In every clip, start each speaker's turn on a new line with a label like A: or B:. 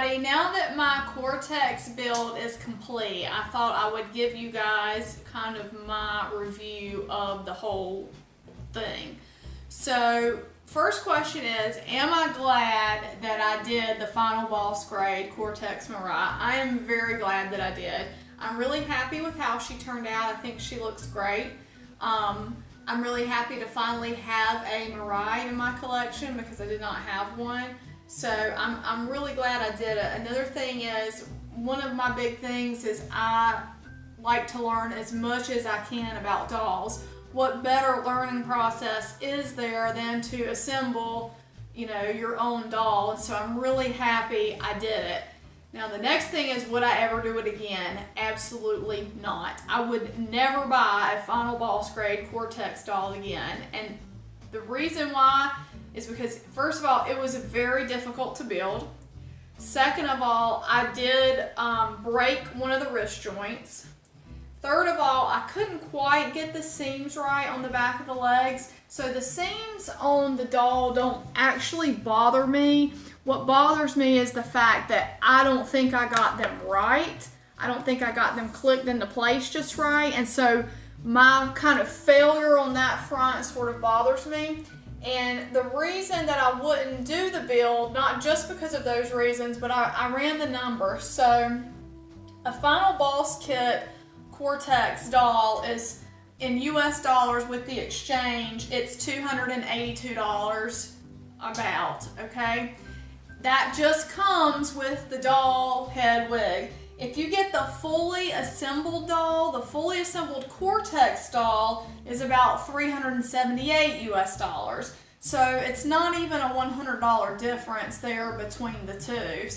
A: everybody. Now that my Cortex build is complete, I thought I would give you guys kind of my review of the whole thing. So, first question is, am I glad that I did the final boss grade Cortex Mirai? I am very glad that I did. I'm really happy with how she turned out. I think she looks great. I'm really happy to finally have a Mirai in my collection because I did not have one. So I'm really glad I did it. Another thing is, one of my big things is I like to learn as much as I can about dolls. What better learning process is there than to assemble, your own doll? And so I'm really happy I did it. Now the next thing is, would I ever do it again? Absolutely not. I would never buy a final boss grade Cortex doll again. And the reason why is because, first of all, it was very difficult to build. Second of all, I did break one of the wrist joints. Third of all, I couldn't quite get the seams right on the back of the legs. So the seams on the doll don't actually bother me. What bothers me is the fact that I don't think I got them right. I don't think I got them clicked into place just right. And so my kind of failure on that front sort of bothers me. And the reason that I wouldn't do the build, not just because of those reasons, but I ran the numbers. So a final boss kit Cortex doll is, in US dollars with the exchange, it's $282 about, okay? That just comes with the doll head wig. If you get the fully assembled doll, the fully assembled Cortex doll is about $378 US. So it's not even a $100 difference there between the two.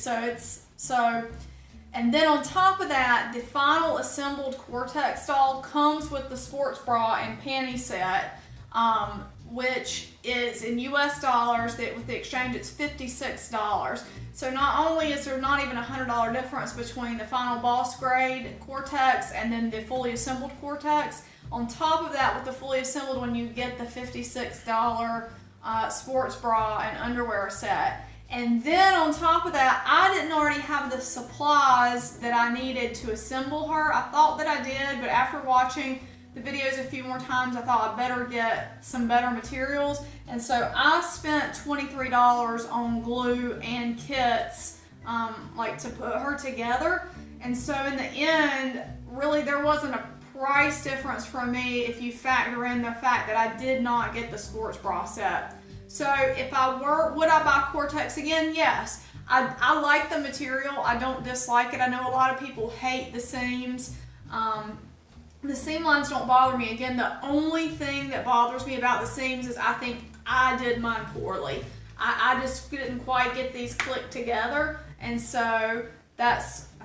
A: And then on top of that, the final assembled Cortex doll comes with the sports bra and panty set, which is in US dollars, with the exchange it's $56. So not only is there not even a $100 difference between the final boss grade Cortex and then the fully assembled Cortex, on top of that, with the fully assembled one, you get the $56 sports bra and underwear set. And then on top of that, I didn't already have the supplies that I needed to assemble her. I thought that I did, but after watching the videos a few more times, I thought I'd better get some better materials. And so I spent $23 on glue and kits, to put her together. And so in the end, really there wasn't a price difference for me if you factor in the fact that I did not get the sports bra set. So if I were, would I buy Cortex again? Yes. I like the material. I don't dislike it. I know a lot of people hate the seams. The seam lines don't bother me. Again, the only thing that bothers me about the seams is I think I did mine poorly. I just didn't quite get these clicked together. And so I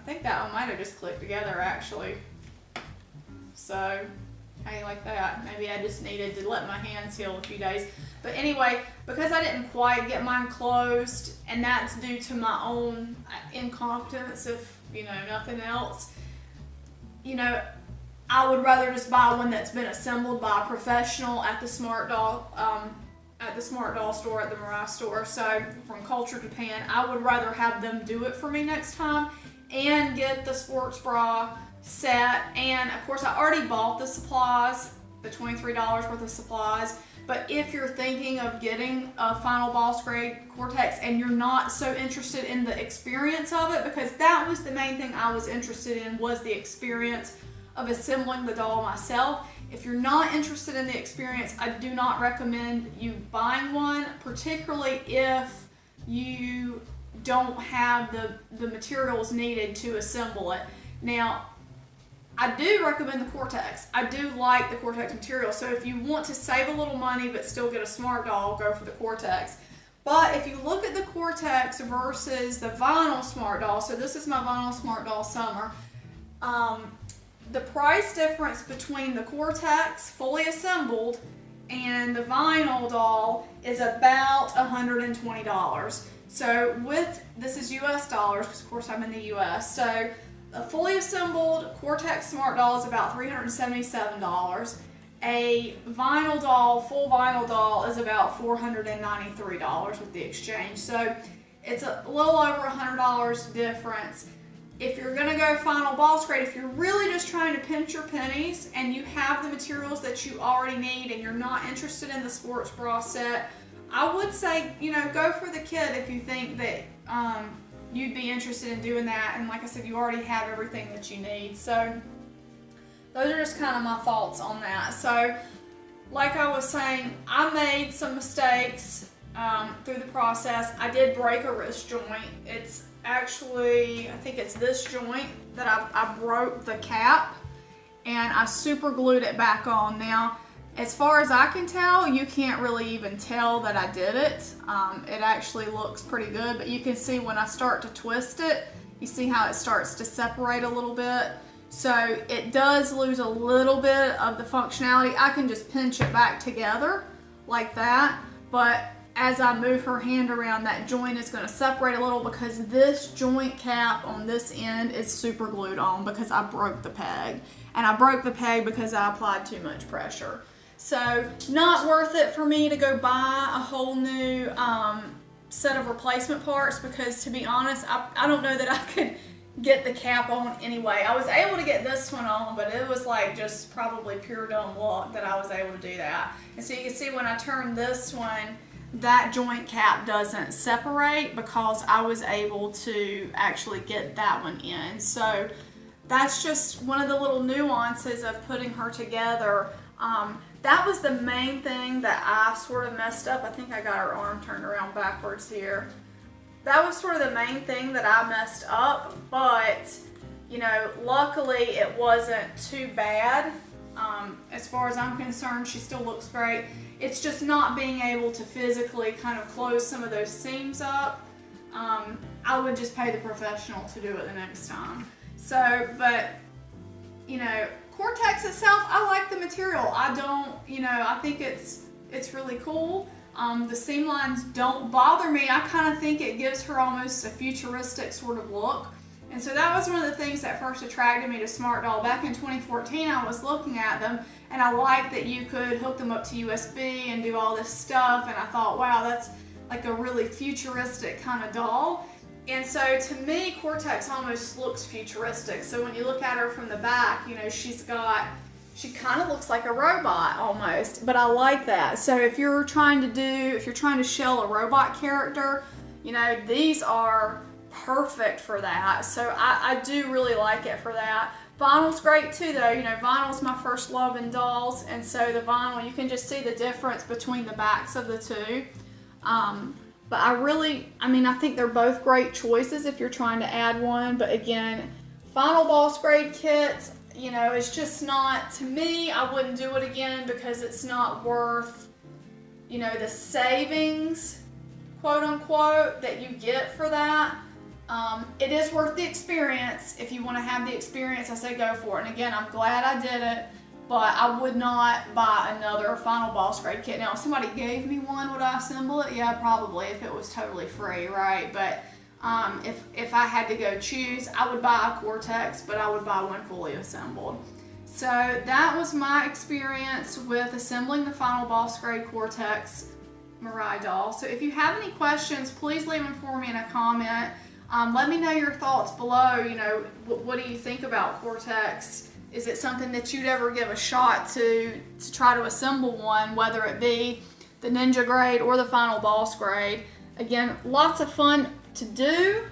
A: think that one might have just clicked together actually. So, how do you like that? Maybe I just needed to let my hands heal a few days. But anyway, because I didn't quite get mine closed, and that's due to my own incompetence, if nothing else, I would rather just buy one that's been assembled by a professional at the Smart Doll store, at the Mirai store. So from Culture Japan, I would rather have them do it for me next time and get the sports bra set. And of course, I already bought the supplies, the $23 worth of supplies. But if you're thinking of getting a final boss grade Cortex and you're not so interested in the experience of it, because that was the main thing I was interested in, was the experience of assembling the doll myself. If you're not interested in the experience, I do not recommend you buying one, particularly if you don't have the materials needed to assemble it. Now, I do recommend the Cortex. I do like the Cortex material. So if you want to save a little money but still get a smart doll, go for the Cortex. But if you look at the Cortex versus the vinyl smart doll, so this is my vinyl smart doll Summer, the price difference between the Cortex fully assembled and the vinyl doll is about $120. So this is US dollars, because of course I'm in the US. So a fully assembled Cortex Smart Doll is about $377. A vinyl doll, full vinyl doll, is about $493 with the exchange. So It's a little over $100 difference. If you're gonna go final boss grade, if you're really just trying to pinch your pennies and you have the materials that you already need and you're not interested in the sports bra set, I would say, you know, go for the kit if you think that you'd be interested in doing that. And like I said, you already have everything that you need. So those are just kind of my thoughts on that. So like I was saying, I made some mistakes through the process. I did break a wrist joint. It's actually, I think it's this joint that I broke the cap, and I super glued it back on. Now, as far as I can tell, you can't really even tell that I did it. It actually looks pretty good, but you can see when I start to twist it, you see how it starts to separate a little bit. So it does lose a little bit of the functionality. I can just pinch it back together like that, but as I move her hand around, that joint is going to separate a little because this joint cap on this end is super glued on because I broke the peg. And I broke the peg because I applied too much pressure. So not worth it for me to go buy a whole new set of replacement parts because, to be honest, I don't know that I could get the cap on anyway. I was able to get this one on, but it was like just probably pure dumb luck that I was able to do that. And so you can see when I turn this one, that joint cap doesn't separate because I was able to actually get that one in. So that's just one of the little nuances of putting her together. That was the main thing that I sort of messed up. I think I got her arm turned around backwards here. That was sort of the main thing that I messed up, but you know, luckily it wasn't too bad. As far as I'm concerned, she still looks great. It's just not being able to physically kind of close some of those seams up. I would just pay the professional to do it the next time. So, but, you know, Cortex itself, I like the material. I don't, you know, I think it's really cool. The seam lines don't bother me. I kind of think it gives her almost a futuristic sort of look. And so that was one of the things that first attracted me to Smart Doll. Back in 2014, I was looking at them, and I liked that you could hook them up to USB and do all this stuff, and I thought, wow, that's like a really futuristic kind of doll. And so to me, Cortex almost looks futuristic. So when you look at her from the back, you know, she kind of looks like a robot almost, but I like that. So if you're trying to shell a robot character, you know, these are perfect for that. So I do really like it for that. Vinyl's great too though. You know, vinyl's my first love in dolls, and so the vinyl, you can just see the difference between the backs of the two. But I think they're both great choices if you're trying to add one. But again, Final Boss grade kits, you know, it's just not, to me, I wouldn't do it again because it's not worth, you know, the savings, quote unquote, that you get for that. It is worth the experience. If you want to have the experience, I say go for it. And again, I'm glad I did it, but I would not buy another Final Boss grade kit. Now, if somebody gave me one, would I assemble it? Yeah, probably, if it was totally free, right? But if I had to go choose, I would buy a Cortex, but I would buy one fully assembled. So that was my experience with assembling the Final Boss grade Cortex Mirai doll. So if you have any questions, please leave them for me in a comment. Let me know your thoughts below. You know, what do you think about Cortex? Is it something that you'd ever give a shot to try to assemble one, whether it be the Ninja grade or the Final Boss grade? Again, lots of fun to do,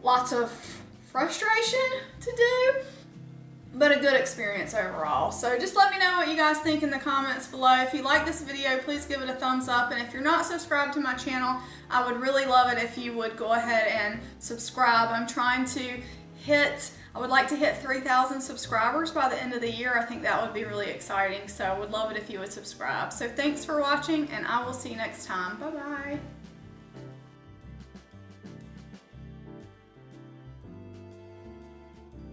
A: lots of frustration to do, but a good experience overall. So just let me know what you guys think in the comments below. If you like this video, please give it a thumbs up. And if you're not subscribed to my channel, I would really love it if you would go ahead and subscribe. I would like to hit 3,000 subscribers by the end of the year. I think that would be really exciting. So I would love it if you would subscribe. So thanks for watching, and I will see you next time. Bye-bye.